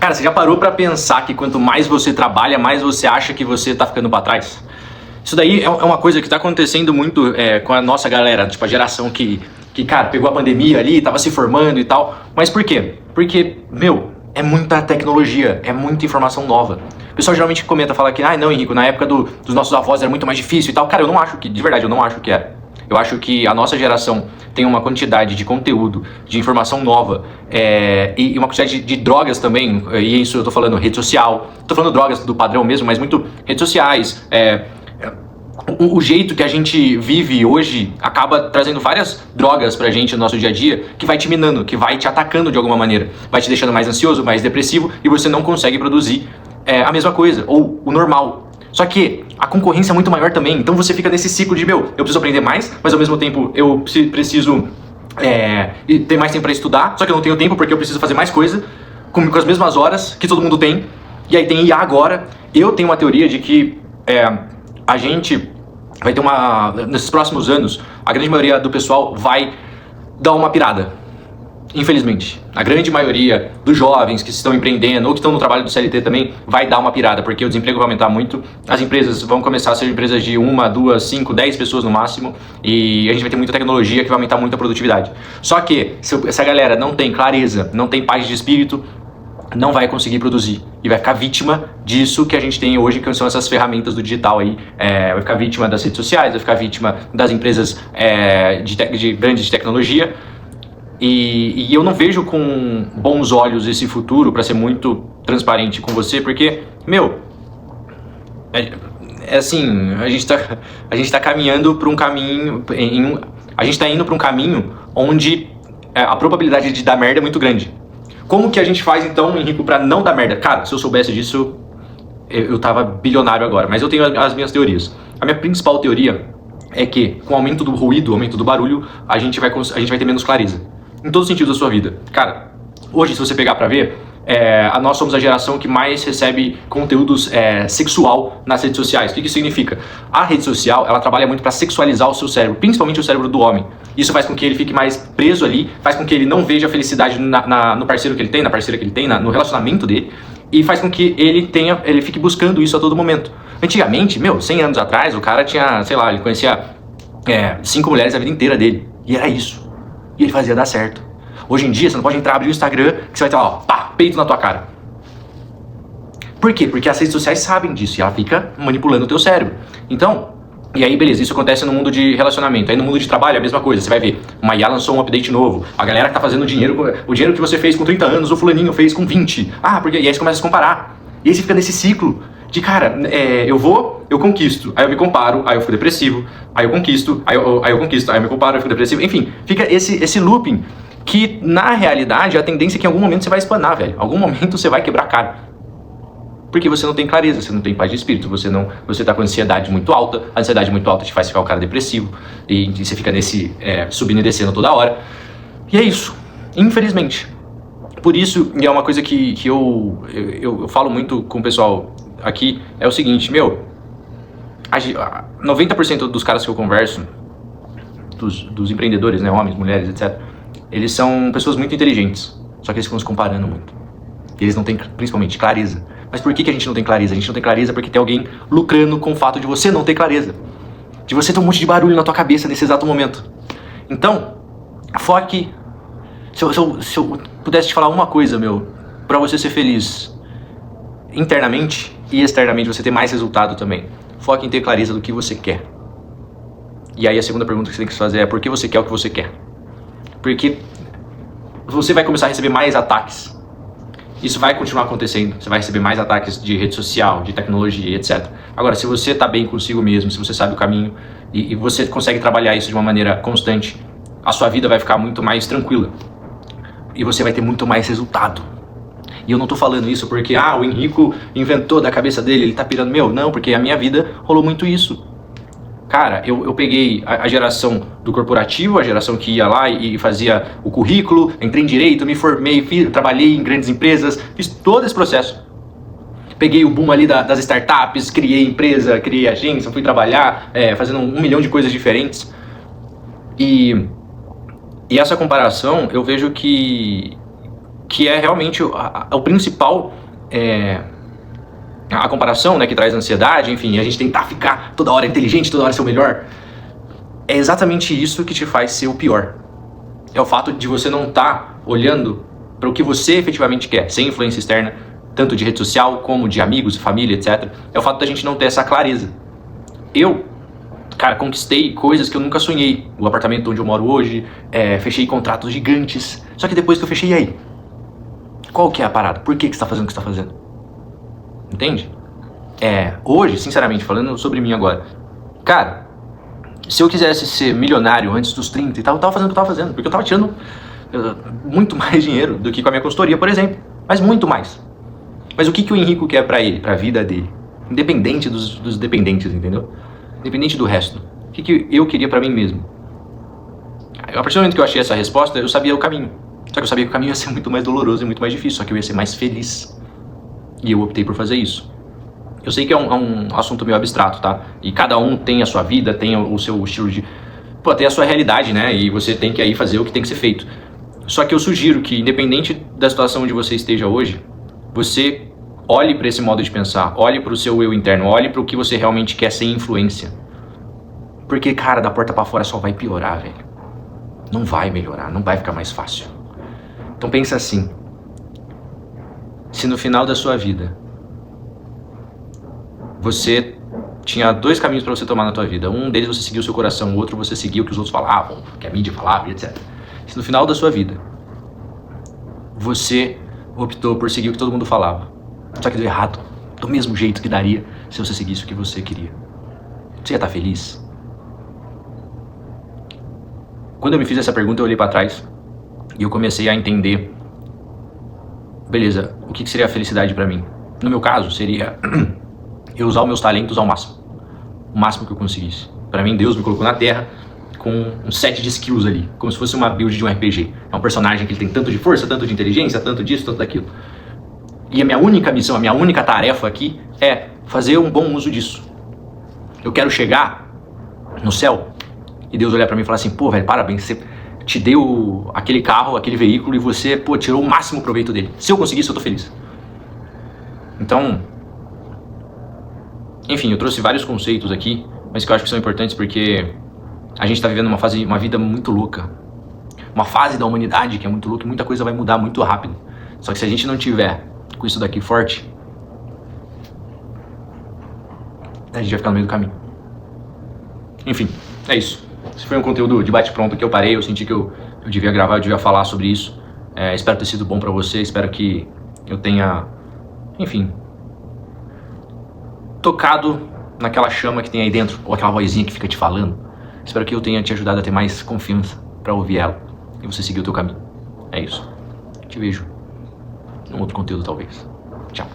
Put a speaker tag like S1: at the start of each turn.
S1: Cara, você já parou pra pensar que quanto mais você trabalha, mais você acha que você tá ficando pra trás? Isso daí é uma coisa que tá acontecendo muito com a nossa galera, tipo a geração que, cara, pegou a pandemia ali, tava se formando e tal. Mas por quê? Porque, meu, é muita tecnologia, é muita informação nova. O pessoal geralmente comenta, fala que, não, Henrico, na época dos nossos avós era muito mais difícil e tal. Cara, eu não acho que, de verdade, eu não acho que era. Eu acho que a nossa geração tem uma quantidade de conteúdo, de informação nova e uma quantidade de drogas também, e isso eu tô falando rede social, tô falando drogas do padrão mesmo, mas muito redes sociais, o jeito que a gente vive hoje acaba trazendo várias drogas pra gente no nosso dia a dia que vai te minando, que vai te atacando de alguma maneira, vai te deixando mais ansioso, mais depressivo e você não consegue produzir a mesma coisa, ou o normal. Só que a concorrência é muito maior também, então você fica nesse ciclo de, eu preciso aprender mais, mas ao mesmo tempo eu preciso ter mais tempo para estudar, só que eu não tenho tempo porque eu preciso fazer mais coisa, com as mesmas horas que todo mundo tem, e aí tem IA agora. Eu tenho uma teoria de que a gente vai ter nesses próximos anos, a grande maioria do pessoal vai dar uma pirada. Infelizmente, a grande maioria dos jovens que estão empreendendo ou que estão no trabalho do CLT também vai dar uma pirada, porque o desemprego vai aumentar muito, as empresas vão começar a ser empresas de 1, 2, 5, 10 pessoas no máximo e a gente vai ter muita tecnologia que vai aumentar muito a produtividade. Só que se essa galera não tem clareza, não tem paz de espírito, não vai conseguir produzir e vai ficar vítima disso que a gente tem hoje, que são essas ferramentas do digital aí, vai ficar vítima das redes sociais, vai ficar vítima das empresas grandes de tecnologia. E eu não vejo com bons olhos esse futuro, pra ser muito transparente com você, porque, assim, a gente tá caminhando pra um caminho, a gente tá indo pra um caminho onde a probabilidade de dar merda é muito grande. Como que a gente faz então, Henrico, pra não dar merda? Cara, se eu soubesse disso, eu tava bilionário agora, mas eu tenho as minhas teorias. A minha principal teoria é que, com o aumento do ruído, o aumento do barulho, a gente vai ter menos clareza. Em todos os sentidos da sua vida. Cara, hoje se você pegar pra ver, nós somos a geração que mais recebe conteúdos sexual nas redes sociais. O que isso significa? A rede social, ela trabalha muito pra sexualizar o seu cérebro, principalmente o cérebro do homem. Isso faz com que ele fique mais preso ali, faz com que ele não veja a felicidade no parceiro que ele tem, na parceira que ele tem, no relacionamento dele, e faz com que ele fique buscando isso a todo momento. Antigamente, 100 anos atrás, o cara tinha, sei lá, ele conhecia 5 mulheres a vida inteira dele, e era isso. E ele fazia dar certo. Hoje em dia, você não pode entrar, abrir o Instagram, que você vai ter, peito na tua cara. Por quê? Porque as redes sociais sabem disso e ela fica manipulando o teu cérebro. Então, e aí beleza, isso acontece no mundo de relacionamento. Aí no mundo de trabalho é a mesma coisa. Você vai ver, uma IA lançou um update novo, a galera que tá fazendo dinheiro, o dinheiro que você fez com 30 anos, o fulaninho fez com 20. E aí você começa a se comparar. E aí você fica nesse ciclo de, cara, eu conquisto, aí eu me comparo, aí eu fico depressivo, aí eu conquisto, aí eu conquisto, aí eu me comparo, aí eu fico depressivo. Enfim, fica esse looping que, na realidade, a tendência é que em algum momento você vai espanar, velho. Em algum momento você vai quebrar a cara. Porque você não tem clareza, você não tem paz de espírito, você tá com ansiedade muito alta, a ansiedade muito alta te faz ficar o cara depressivo, e você fica nesse subindo e descendo toda hora. E é isso, infelizmente. Por isso, e é uma coisa que eu falo muito com o pessoal aqui, é o seguinte, 90% dos caras que eu converso, dos empreendedores, né, homens, mulheres, etc., eles são pessoas muito inteligentes, só que eles ficam se comparando muito. E eles não têm, principalmente, clareza. Mas por que a gente não tem clareza? A gente não tem clareza porque tem alguém lucrando com o fato de você não ter clareza. De você ter um monte de barulho na tua cabeça nesse exato momento. Então, foque. Se eu pudesse te falar uma coisa, pra você ser feliz internamente e externamente, você ter mais resultado também. Foque em ter clareza do que você quer. E aí a segunda pergunta que você tem que fazer é: por que você quer o que você quer? Porque você vai começar a receber mais ataques. Isso vai continuar acontecendo. Você vai receber mais ataques de rede social, de tecnologia, etc. Agora, se você está bem consigo mesmo, se você sabe o caminho e você consegue trabalhar isso de uma maneira constante, a sua vida vai ficar muito mais tranquila. E você vai ter muito mais resultado. E eu não tô falando isso porque, o Henrico inventou da cabeça dele, ele tá pirando. Não, porque a minha vida rolou muito isso. Cara, eu peguei a geração do corporativo, a geração que ia lá e fazia o currículo, entrei em direito, me formei, trabalhei em grandes empresas, fiz todo esse processo. Peguei o boom ali das startups, criei empresa, criei agência, fui trabalhar, fazendo 1 milhão de coisas diferentes. E essa comparação, eu vejo que que é realmente o principal, a comparação, né, que traz ansiedade, enfim, a gente tentar ficar toda hora inteligente, toda hora ser o melhor. É exatamente isso que te faz ser o pior. É o fato de você não estar olhando para o que você efetivamente quer, sem influência externa, tanto de rede social como de amigos, família, etc. É o fato da gente não ter essa clareza. Eu, cara, conquistei coisas que eu nunca sonhei. O apartamento onde eu moro hoje, fechei contratos gigantes. Só que depois que eu fechei, e aí? Qual que é a parada? Por que você está fazendo o que você está fazendo? Entende? Hoje, sinceramente, falando sobre mim agora, cara, se eu quisesse ser milionário antes dos 30 e tal, eu tava fazendo o que eu tava fazendo, porque eu tava tirando muito mais dinheiro do que com a minha consultoria, por exemplo, mas muito mais. Mas o que o Henrico quer pra ele, pra vida dele? Independente dos dependentes, entendeu? Independente do resto. O que eu queria pra mim mesmo? A partir do momento que eu achei essa resposta, eu sabia o caminho. Só que eu sabia que o caminho ia ser muito mais doloroso e muito mais difícil, só que eu ia ser mais feliz. E eu optei por fazer isso. Eu sei que é um assunto meio abstrato, tá? E cada um tem a sua vida, tem o seu estilo de... tem a sua realidade, né? E você tem que aí fazer o que tem que ser feito. Só que eu sugiro que, independente da situação onde você esteja hoje, você olhe para esse modo de pensar, olhe para o seu eu interno, olhe para o que você realmente quer sem influência. Porque, cara, da porta para fora só vai piorar, velho. Não vai melhorar, não vai ficar mais fácil. Então pensa assim. Se no final da sua vida você tinha 2 caminhos para você tomar na tua vida. Um deles você seguiu o seu coração, o outro você seguiu o que os outros falavam, o que a mídia falava, etc. Se no final da sua vida você optou por seguir o que todo mundo falava, só que deu errado, do mesmo jeito que daria se você seguisse o que você queria, você ia estar feliz? Quando eu me fiz essa pergunta, eu olhei para trás e eu comecei a entender, beleza, o que seria a felicidade para mim? No meu caso, seria eu usar os meus talentos ao máximo. O máximo que eu conseguisse. Pra mim, Deus me colocou na Terra com um set de skills ali. Como se fosse uma build de um RPG. É um personagem que ele tem tanto de força, tanto de inteligência, tanto disso, tanto daquilo. E a minha única missão, a minha única tarefa aqui é fazer um bom uso disso. Eu quero chegar no céu e Deus olhar pra mim e falar assim, pô, velho, parabéns, você te deu aquele carro, aquele veículo e você, pô, tirou o máximo proveito dele. Se eu conseguir isso, eu tô feliz. Então, enfim, eu trouxe vários conceitos aqui, mas que eu acho que são importantes porque a gente está vivendo uma vida muito louca. Uma fase da humanidade que é muito louca e muita coisa vai mudar muito rápido. Só que se a gente não tiver com isso daqui forte, a gente vai ficar no meio do caminho. Enfim, é isso. Esse foi um conteúdo de bate-pronto que eu parei, eu senti que eu devia gravar, eu devia falar sobre isso. Espero ter sido bom pra você, espero que eu tenha, enfim, tocado naquela chama que tem aí dentro, ou aquela vozinha que fica te falando. Espero que eu tenha te ajudado a ter mais confiança pra ouvir ela e você seguir o teu caminho. É isso. Te vejo num outro conteúdo talvez. Tchau.